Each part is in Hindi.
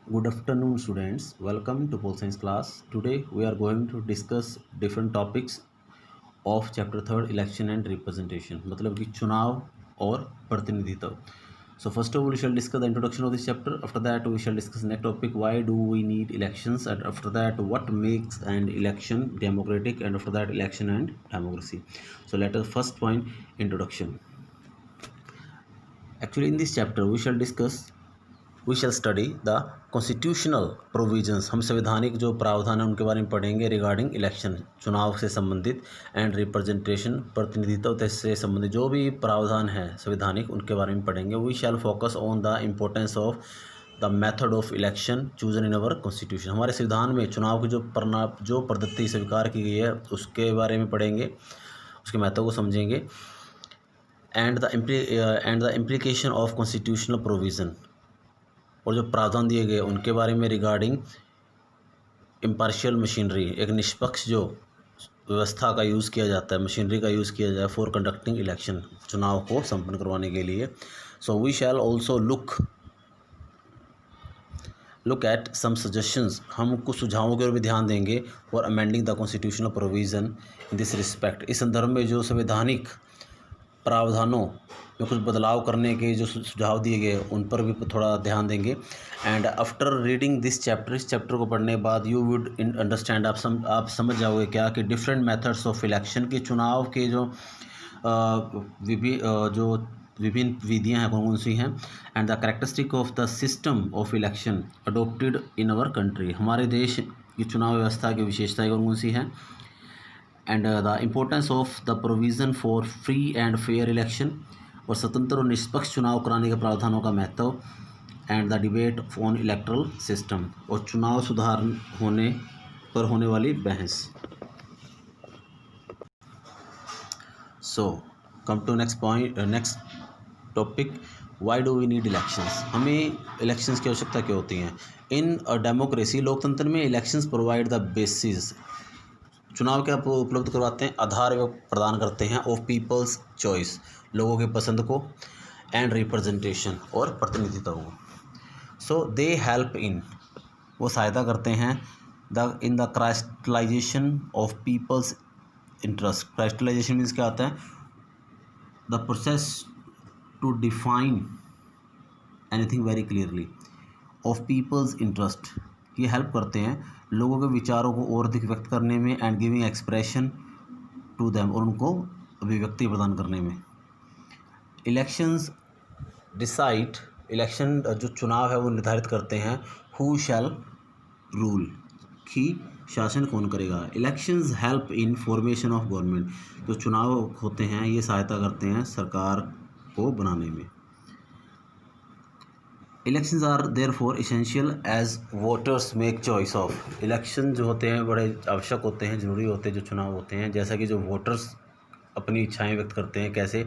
Good afternoon, students. Welcome to Pole Science class. Today we are going to discuss different topics of chapter third, election and representation. मतलब कि चुनाव और प्रतिनिधित्व. So first of all, we shall discuss the introduction of this chapter. After that, we shall discuss next topic: why do we need elections? And after that, what makes an election democratic? And after that, election and democracy. So let us first point introduction. Actually, in this chapter, we shall study the constitutional provisions. हम संवैधानिक जो प्रावधान हैं उनके बारे में पढ़ेंगे रिगार्डिंग इलेक्शन, चुनाव से संबंधित, एंड रिप्रेजेंटेशन, प्रतिनिधित्व से संबंधित जो भी प्रावधान है संवैधानिक उनके बारे में पढ़ेंगे. We shall focus on the importance of the method of election chosen in our constitution. हमारे संविधान में चुनाव की जो पद्धति स्वीकार की गई है उसके बारे में पढ़ेंगे, उसके महत्व को समझेंगे. And the implication of constitutional provision, और जो प्रावधान दिए गए उनके बारे में रिगार्डिंग इम्पार्शियल मशीनरी, एक निष्पक्ष जो व्यवस्था का यूज़ किया जाता है, मशीनरी का यूज़ किया जाए फॉर कंडक्टिंग इलेक्शन, चुनाव को संपन्न करवाने के लिए. So we shall also look at some suggestions. हम कुछ सुझावों के ओर भी ध्यान देंगे for amending the constitutional provision in this respect. इस संदर्भ में जो संवैधानिक प्रावधानों में कुछ बदलाव करने के जो सुझाव दिए गए उन पर भी थोड़ा ध्यान देंगे. And after reading this chapter, इस चैप्टर को पढ़ने के बाद यू वुड अंडरस्टैंड, आप समझ जाओगे क्या कि डिफरेंट मेथड्स ऑफ इलेक्शन के चुनाव के जो विभिन्न विधियां हैं कौन सी हैं, and the characteristic of the system of election adopted in our country. हमारे देश की चुनाव व्यवस्था की विशेषताएं कौन सी हैं, and the importance of the provision for free and fair election, और स्वतंत्र और निष्पक्ष चुनाव कराने के प्रावधानों का महत्व. And the debate on electoral system, और चुनाव सुधार होने वाली बहस. So come to next topic, why do we need elections. हमें इलेक्शंस की आवश्यकता क्यों होती हैं. इन अ डेमोक्रेसी, लोकतंत्र में इलेक्शंस प्रोवाइड द बेसिस, चुनाव के आप उपलब्ध करवाते हैं, आधार वे प्रदान करते हैं ऑफ पीपल्स चॉइस, लोगों के पसंद को, एंड रिप्रेजेंटेशन, और प्रतिनिधित्व को. सो दे हेल्प इन, वो सहायता करते हैं in the crystallization of people's interest. Crystallization means क्या आता है, the process to define anything very clearly of people's interest. ये हेल्प करते हैं लोगों के विचारों को और अधिक व्यक्त करने में, and giving expression to them, और उनको अभिव्यक्ति प्रदान करने में. इलेक्शंस डिसाइड, इलेक्शन जो चुनाव है वो निर्धारित करते हैं हु शैल रूल, कि शासन कौन करेगा. Elections help in formation of government, जो चुनाव होते हैं ये सहायता करते हैं सरकार को बनाने में. Elections are therefore essential as voters make choice of. Election जो होते हैं बड़े आवश्यक होते हैं, ज़रूरी होते हैं जो चुनाव होते हैं, जैसा कि जो वोटर्स अपनी इच्छाएं व्यक्त करते हैं. कैसे,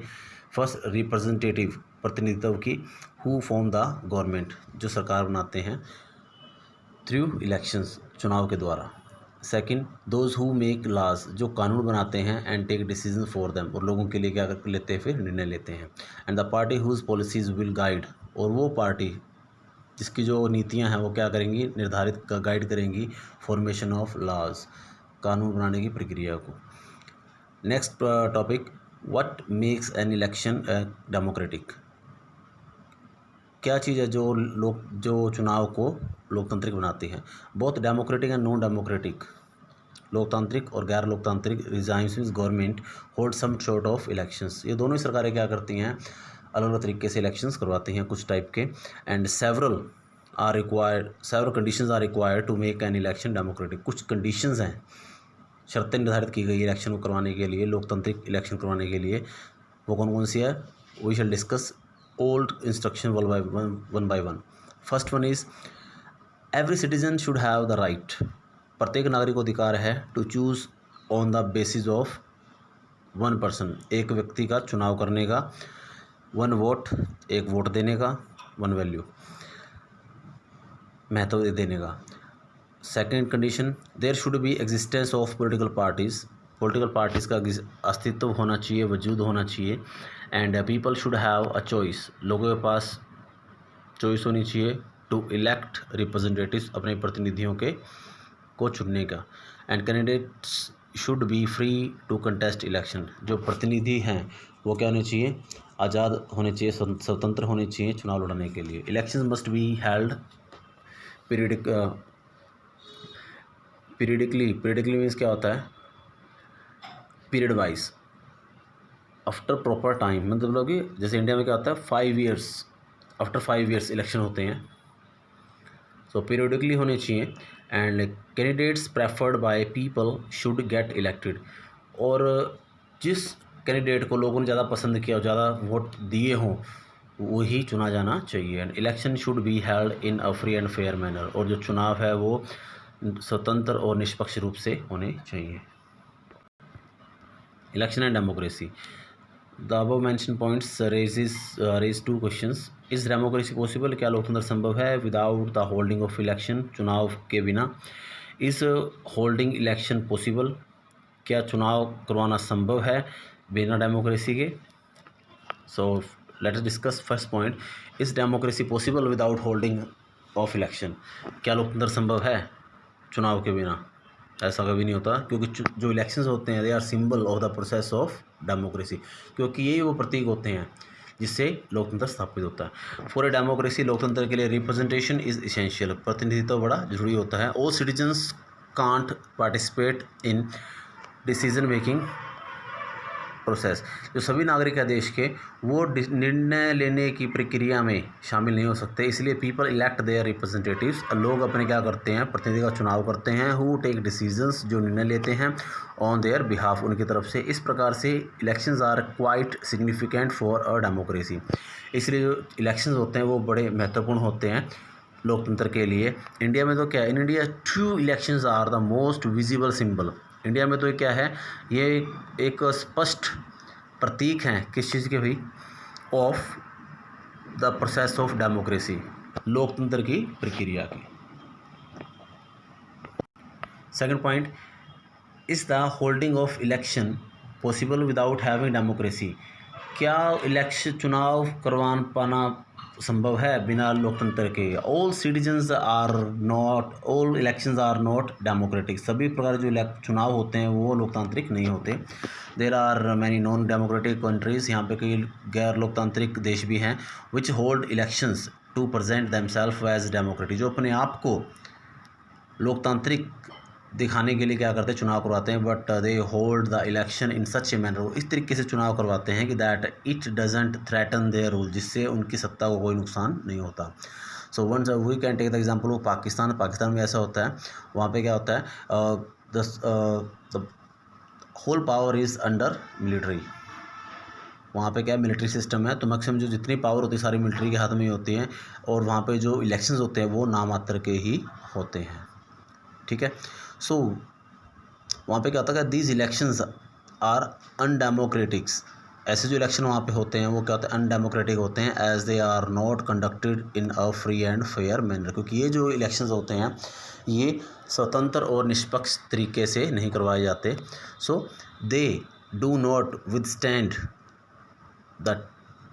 फर्स्ट रिप्रेजेंटेटिव, प्रतिनिधित्व की, हु फॉर्म द गवर्नमेंट, जो सरकार बनाते हैं थ्रू इलेक्शंस, चुनाव के द्वारा. Second, those who make laws, जो कानून बनाते हैं, and take decision for them, और लोगों के लिए क्या लेते हैं, फिर निर्णय लेते हैं. And the party whose policies will guide, और वो पार्टी जिसकी जो नीतियां हैं वो क्या करेंगी, निर्धारित गाइड करेंगी फॉर्मेशन ऑफ लॉज, कानून बनाने की प्रक्रिया को. Next topic, what makes an election democratic. क्या चीज़ है जो चुनाव को लोकतांत्रिक बनाती है. बहुत डेमोक्रेटिक एंड नॉन डेमोक्रेटिक, लोकतांत्रिक और गैर लोकतांत्रिक regimes means government hold some sort of elections. ये दोनों ही सरकारें क्या करती हैं, अलग अलग तरीके से इलेक्शंस करवाती हैं कुछ टाइप के. And several conditions are required to make an election democratic. कुछ कंडीशंस हैं, शर्तें निर्धारित की गई इलेक्शन को करवाने के लिए, लोकतांत्रिक इलेक्शन करवाने के लिए. वो कौन कौन सी है, we shall discuss old instruction one by one. First one is every citizen should have the right, प्रत्येक नागरिक को अधिकार है to choose on the basis of one person, एक व्यक्ति का चुनाव करने का, वन वोट, एक वोट देने का, वन वैल्यू, महत्व देने का. Second condition, there should be existence of political parties का अस्तित्व होना चाहिए, वजूद होना चाहिए. And people should have a choice, लोगों के पास चॉइस होनी चाहिए टू इलेक्ट रिप्रेजेंटेटिव्स, अपने प्रतिनिधियों के को चुनने का। And candidates should be free to contest election, जो प्रतिनिधि हैं वो क्या होने चाहिए, आज़ाद होने चाहिए, स्वतंत्र होने चाहिए चुनाव लड़ने के लिए। Election must be held periodically means क्या होता है, period wise, after proper time, मतलब कि जैसे इंडिया में क्या होता है 5 ईयर्स, आफ्टर 5 ईयर्स इलेक्शन होते हैं, सो पीरियडिकली होने चाहिए। And candidates preferred by people should get elected, और जिस कैंडिडेट को लोगों ने ज़्यादा पसंद किया और ज़्यादा वोट दिए हों वही चुना जाना चाहिए। And election should be held in a free and fair manner, और जो चुनाव है वो स्वतंत्र और निष्पक्ष रूप से होने चाहिए। Election and democracy, the above mention points raise 2 questions. Is democracy possible, क्या लोकतंत्र संभव है without the holding of election, चुनाव के बिना। इज होल्डिंग इलेक्शन पॉसिबल, क्या चुनाव करवाना संभव है बिना डेमोक्रेसी के। So let us discuss first point, is democracy possible without holding of election, क्या लोकतंत्र संभव है चुनाव के बिना। ऐसा कभी नहीं होता, क्योंकि जो इलेक्शंस होते हैं they are symbol of the process of democracy, क्योंकि यही वो प्रतीक होते हैं जिससे लोकतंत्र स्थापित होता है। फॉर ए डेमोक्रेसी, लोकतंत्र के लिए रिप्रेजेंटेशन इज इसेंशियल, प्रतिनिधित्व बड़ा जरूरी होता है। All citizens can't participate in decision making process, जो सभी नागरिक हैं देश के वो निर्णय लेने की प्रक्रिया में शामिल नहीं हो सकते, इसलिए पीपल इलेक्ट देयर रिप्रेजेंटेटिव्स, लोग अपने क्या करते हैं, प्रतिनिधि का चुनाव करते हैं। हु टेक डिसीजंस, जो निर्णय लेते हैं ऑन देयर बिहाफ, उनकी तरफ से। इस प्रकार से elections are quite significant for a democracy, इसलिए जो इलेक्शंस होते हैं वो बड़े महत्वपूर्ण होते हैं लोकतंत्र के लिए। इंडिया में तो क्या है, in India true elections are the most visible symbol, India में तो ये क्या है, ये एक स्पष्ट प्रतीक हैं किस चीज़ के भाई, of the process of democracy, लोकतंत्र की प्रक्रिया की। Second point, is the holding of election possible without having democracy, क्या इलेक्शन चुनाव करवा पाना संभव है बिना लोकतंत्र के। All citizens are not, all elections are not democratic, सभी प्रकार जो चुनाव होते हैं वो लोकतांत्रिक नहीं होते। There are many non democratic countries, यहाँ पे कई गैर लोकतांत्रिक देश भी हैं, which hold elections to present themselves as democratic, जो अपने आप को लोकतांत्रिक दिखाने के लिए क्या करते हैं, चुनाव करवाते हैं। But they hold the election in such a manner, इस तरीके से चुनाव करवाते हैं कि that it doesn't threaten their rule, जिससे उनकी सत्ता को कोई नुकसान नहीं होता। So one we can take the example of Pakistan में ऐसा होता है, वहाँ पे क्या होता है, the whole power is under military, वहाँ पे क्या मिलिट्री सिस्टम है, तो मैक्सिमम जो जितनी पावर होती है सारी मिलिट्री के हाथ में ही होती हैं, और वहाँ पे जो इलेक्शंस होते हैं वो नामात्र के ही होते हैं, ठीक है। सो वहाँ पे क्या होता है, दीज इलेक्शंस आर अनडेमोक्रेटिक्स, ऐसे जो इलेक्शन वहाँ पे होते हैं वो क्या होते हैं, अनडेमोक्रेटिक होते हैं, as they are not conducted in a free and fair manner, क्योंकि ये जो इलेक्शंस होते हैं ये स्वतंत्र और निष्पक्ष तरीके से नहीं करवाए जाते। So they do not withstand the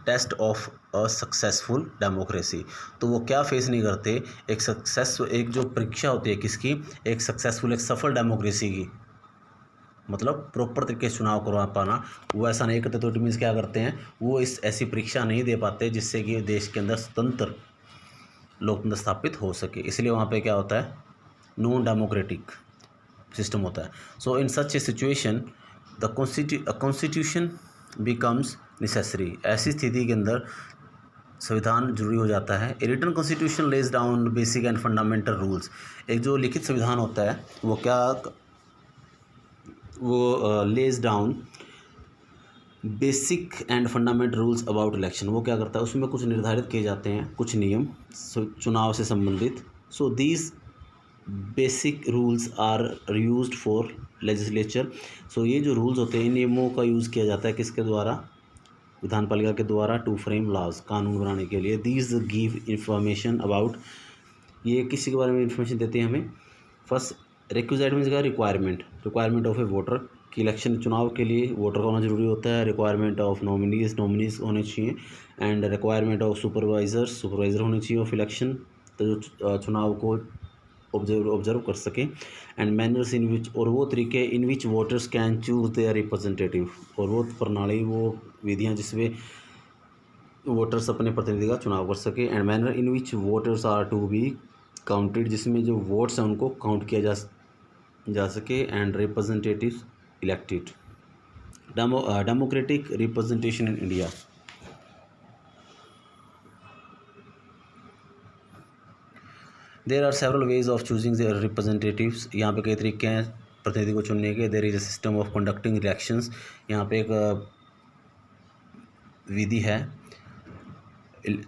test of a successful democracy, तो वो क्या फेस नहीं करते, एक जो परीक्षा होती है किसकी, एक सक्सेसफुल, एक सफल डेमोक्रेसी की, मतलब प्रॉपर तरीके से चुनाव करवा पाना, वो ऐसा नहीं करते। तो इट मीन्स क्या करते हैं, वो इस ऐसी परीक्षा नहीं दे पाते जिससे कि देश के अंदर स्वतंत्र लोकतंत्र स्थापित हो सके, इसलिए वहाँ पे क्या होता है, नॉन डेमोक्रेटिक सिस्टम होता है। So in such a situation the constitution becomes necessary, ऐसी स्थिति के अंदर संविधान जरूरी हो जाता है। A written constitution lays down basic and fundamental rules, एक जो लिखित संविधान होता है वो lays down basic and fundamental rules about election, वो क्या करता है, उसमें कुछ निर्धारित किए जाते हैं कुछ नियम चुनाव से संबंधित। So these basic rules are used for legislature, so ये जो रूल्स होते हैं इन नियमों का यूज़ किया जाता है किसके द्वारा, विधान पालिका के द्वारा, टू फ्रेम लॉज, कानून बनाने के लिए। दीज गिव इंफॉर्मेशन अबाउट, ये किसी के बारे में इंफॉर्मेशन देते हैं हमें। फर्स्ट रिक्विजिट मीन्स का रिक्वायरमेंट ऑफ ए वोटर, कि इलेक्शन चुनाव के लिए वोटर का होना जरूरी होता है। रिक्वायरमेंट ऑफ नॉमिनीज होने चाहिए, एंड रिक्वायरमेंट ऑफ सुपरवाइज़र होने चाहिए ऑफ इलेक्शन, तो चुनाव को ऑब्जर्व कर सकें। एंड मैनर्स इन विच, और वो तरीके in which voters can choose their representative, और वो प्रणाली, वो विधियाँ जिसमें वोटर्स अपने प्रतिनिधि का चुनाव कर सके। And manner in which voters are to be counted, जिसमें जो वोट्स हैं उनको काउंट किया जा सके। And representative elected. Democratic representation in India. There are several ways of choosing the representatives, यहाँ पे कई तरीके हैं प्रतिनिधि को चुनने के। There is a system of conducting elections, यहाँ पे एक विधि है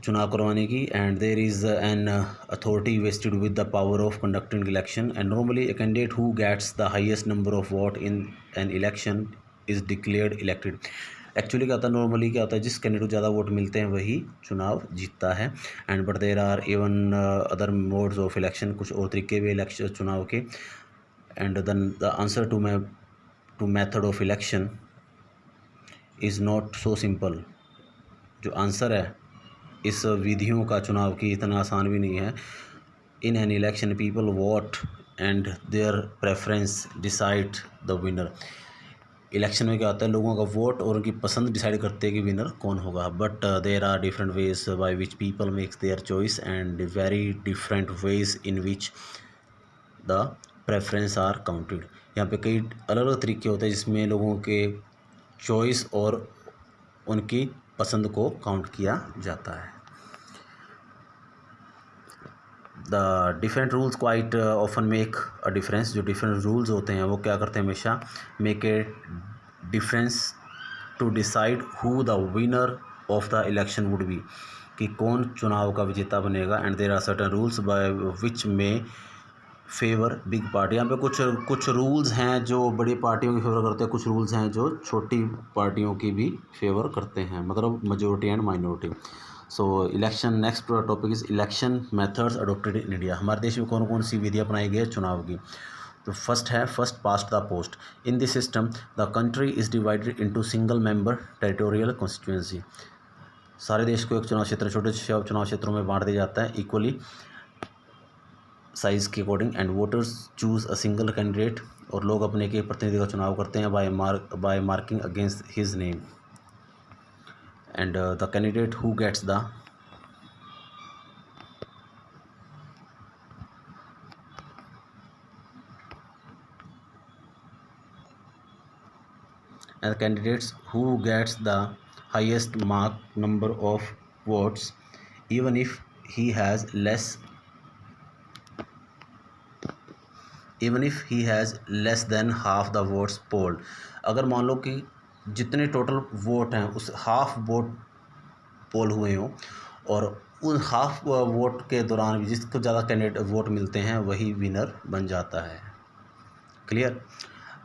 चुनाव करवाने की। And there is an authority vested with the power of conducting election. And normally a candidate who gets the highest number of vote in an election is declared elected. Actually क्या होता है, नॉर्मली क्या होता है, जिस कैंडिडेट को ज़्यादा वोट मिलते हैं वही चुनाव जीतता है। And but there are even other modes of election, कुछ और तरीके भी इलेक्शन चुनाव के। And then the answer to method of election is not so simple. जो आंसर है इस विधियों का चुनाव की इतना आसान भी नहीं है। In an election people vote and their preference decide the winner. Election में क्या होता है, लोगों का वोट और उनकी पसंद डिसाइड करते हैं कि विनर कौन होगा। But there are different ways by which people makes their choice and very different ways in which the preference are counted. यहाँ पे कई अलग अलग तरीके होते हैं जिसमें लोगों के चॉइस और उनकी पसंद को काउंट किया जाता है। The different rules quite often make a difference. जो डिफरेंट रूल्स होते हैं वो क्या करते हैं, हमेशा make a difference to decide who the winner of the election would be, कि कौन चुनाव का विजेता बनेगा। And there are certain rules by which में फेवर बिग पार्टी। यहाँ पे कुछ रूल्स हैं जो बड़ी पार्टियों की फेवर करते हैं, कुछ रूल्स हैं जो छोटी पार्टियों की भी फेवर करते हैं, मतलब majority and minority. So election, next topic is election methods adopted in India. हमारे देश में कौन कौन सी विधियाँ अपनाई गई है चुनाव की। तो फर्स्ट है first past the post. In this system the country is divided into single member territorial constituency. सारे देश को एक चुनाव क्षेत्र, छोटे चुनाव क्षेत्रों में बांट दिया जाता है इक्वली साइज के according. And voters choose a single candidate, और लोग अपने के प्रतिनिधि का चुनाव करते हैं by marking against his name. And the candidate who gets the highest mark number of votes, even if he has less than half the votes polled। अगर मान लो कि जितने टोटल वोट हैं उस हाफ वोट पोल हुए हों, और उन हाफ वोट के दौरान भी जिसको ज़्यादा कैंडिडेट वोट मिलते हैं वही विनर बन जाता है। क्लियर।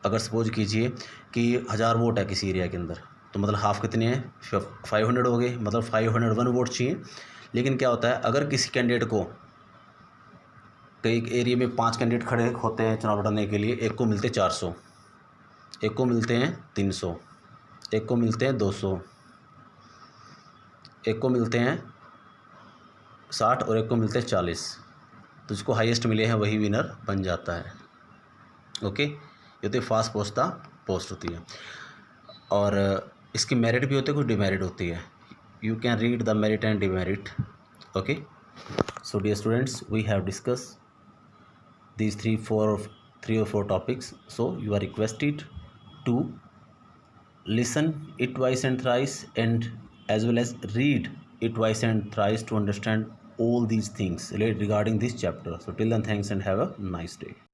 अगर सपोज कीजिए कि 1000 वोट है किसी एरिया के अंदर, तो मतलब हाफ कितने हैं, 500 हो गए, मतलब 501 वोट चाहिए। लेकिन क्या होता है, अगर किसी कैंडिडेट को, कई एरिया में 5 कैंडिडेट खड़े होते हैं चुनाव लड़ने के लिए, एक को मिलते 400, एक को मिलते हैं 300, एक को मिलते हैं 200, एक को मिलते हैं 60 और एक को मिलते हैं 40। तो जिसको हाईएस्ट मिले हैं वही विनर बन जाता है। ओके, ये तो फास्ट पोस्ट होती है। और इसकी मेरिट भी होती है, कुछ डिमेरिट होती है। You can read the merit and demerit. Okay, so dear students, we have discuss these 3 or 4 topics. So you are requested to listen it twice and thrice, and as well as read it twice and thrice to understand all these things regarding this chapter. So till then, thanks and have a nice day.